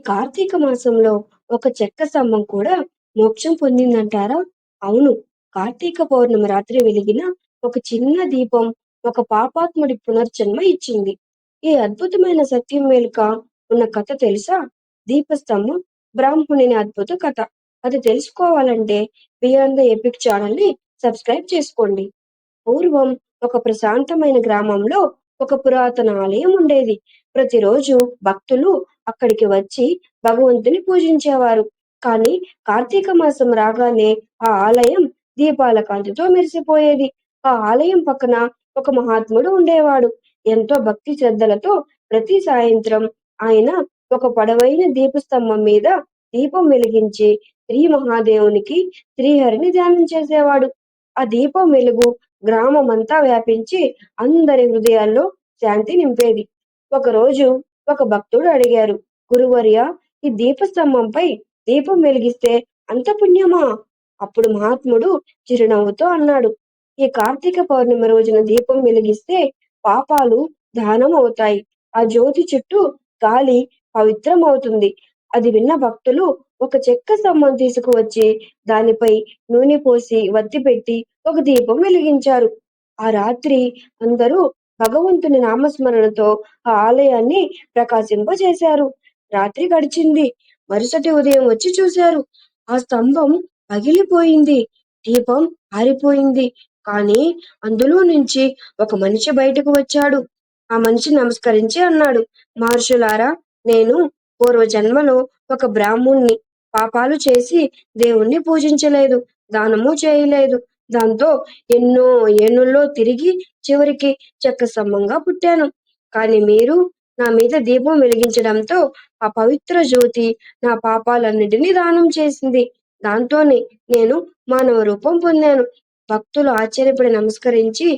కార్తీక మాసంలో ఒక చెక్క స్తంభం కూడా మోక్షం పొందిందంటారా? అవును. కార్తీక పౌర్ణమి రాత్రి వెలిగిన ఒక చిన్న దీపం ఒక పాపాత్ముడి పునర్జన్మ ఇచ్చింది. ఈ అద్భుతమైన సత్యం వెనుక ఉన్న కథ తెలుసా? దీపస్తంభం బ్రాహ్మణుని అద్భుత కథ. అది తెలుసుకోవాలంటే బియాండ్ ద ఎపిక్ ఛానల్‌ని సబ్స్క్రైబ్ చేసుకోండి. పూర్వం ఒక ప్రశాంతమైన గ్రామంలో ఒక పురాతన ఆలయం ఉండేది. ప్రతిరోజు భక్తులు అక్కడికి వచ్చి భగవంతుని పూజించేవారు. కానీ కార్తీక మాసం రాగానే ఆ ఆలయం దీపాల కాంతితో మెరిసిపోయేది. ఆ ఆలయం పక్కన ఒక మహాత్ముడు ఉండేవాడు. ఎంతో భక్తి శ్రద్ధలతో ప్రతి సాయంత్రం ఆయన ఒక పొడవైన దీపస్తంభం మీద దీపం వెలిగించి శ్రీ మహాదేవునికి శ్రీహరిని ధ్యానం చేసేవాడు. ఆ దీపం వెలుగు గ్రామమంతా వ్యాపించి అందరి హృదయాల్లో శాంతి నింపేది. ఒకరోజు ఒక భక్తుడు అడిగారు, గురువర్య, ఈ దీపస్తంభంపై దీపం వెలిగిస్తే అంత పుణ్యమా? అప్పుడు మహాత్ముడు చిరునవ్వుతో అన్నాడు, ఈ కార్తీక పౌర్ణమి రోజున దీపం వెలిగిస్తే పాపాలు దానం అవుతాయి. ఆ జ్యోతి చుట్టూ గాలి పవిత్రమవుతుంది. అది విన్న భక్తులు ఒక చెక్క స్తంభం తీసుకువచ్చి దానిపై నూనె పోసి వత్తి పెట్టి ఒక దీపం వెలిగించారు. ఆ రాత్రి అందరూ భగవంతుని నామస్మరణతో ఆ ఆలయాన్ని ప్రకాశింపజేశారు. రాత్రి గడిచింది. మరుసటి ఉదయం వచ్చి చూశారు. ఆ స్తంభం పగిలిపోయింది. దీపం ఆరిపోయింది. కానీ అందులో నుంచి ఒక మనిషి బయటకు వచ్చాడు. ఆ మనిషి నమస్కరించి అన్నాడు, మహర్షులారా, నేను పూర్వజన్మలో ఒక బ్రాహ్మణ్ణి. పాపాలు చేసి దేవుణ్ణి పూజించలేదు, దానము చేయలేదు. దాంతో ఎన్నో ఏనుల్లో తిరిగి చివరికి చెక్క స్తంభంగా పుట్టాను. కానీ మీరు నా మీద దీపం వెలిగించడంతో ఆ పవిత్ర జ్యోతి నా పాపాలన్నిటినీ దానం చేసింది. దాంతోనే నేను మానవ రూపం పొందాను. భక్తులు ఆశ్చర్యపడి నమస్కరించి,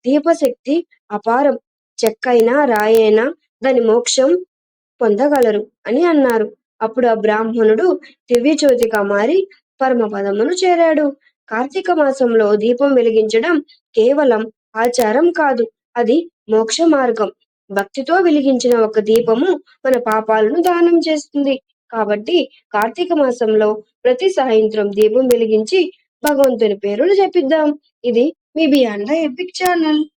దీపశక్తి అపారం, చెక్కైనా రాయైనా దాని మోక్షం పొందగలరు అని అన్నారు. అప్పుడు ఆ బ్రాహ్మణుడు దివ్యజ్యోతిగా మారి పరమపదమును చేరాడు. కార్తీక మాసంలో దీపం వెలిగించడం కేవలం ఆచారం కాదు, అది మోక్ష మార్గం. భక్తితో వెలిగించిన ఒక దీపము మన పాపాలను దానం చేస్తుంది. కాబట్టి కార్తీక మాసంలో ప్రతి సాయంత్రం దీపం వెలిగించి భగవంతుని పేరును జపిద్దాం. ఇది మీ బియాండ్ ద ఎపిక్ ఛానల్.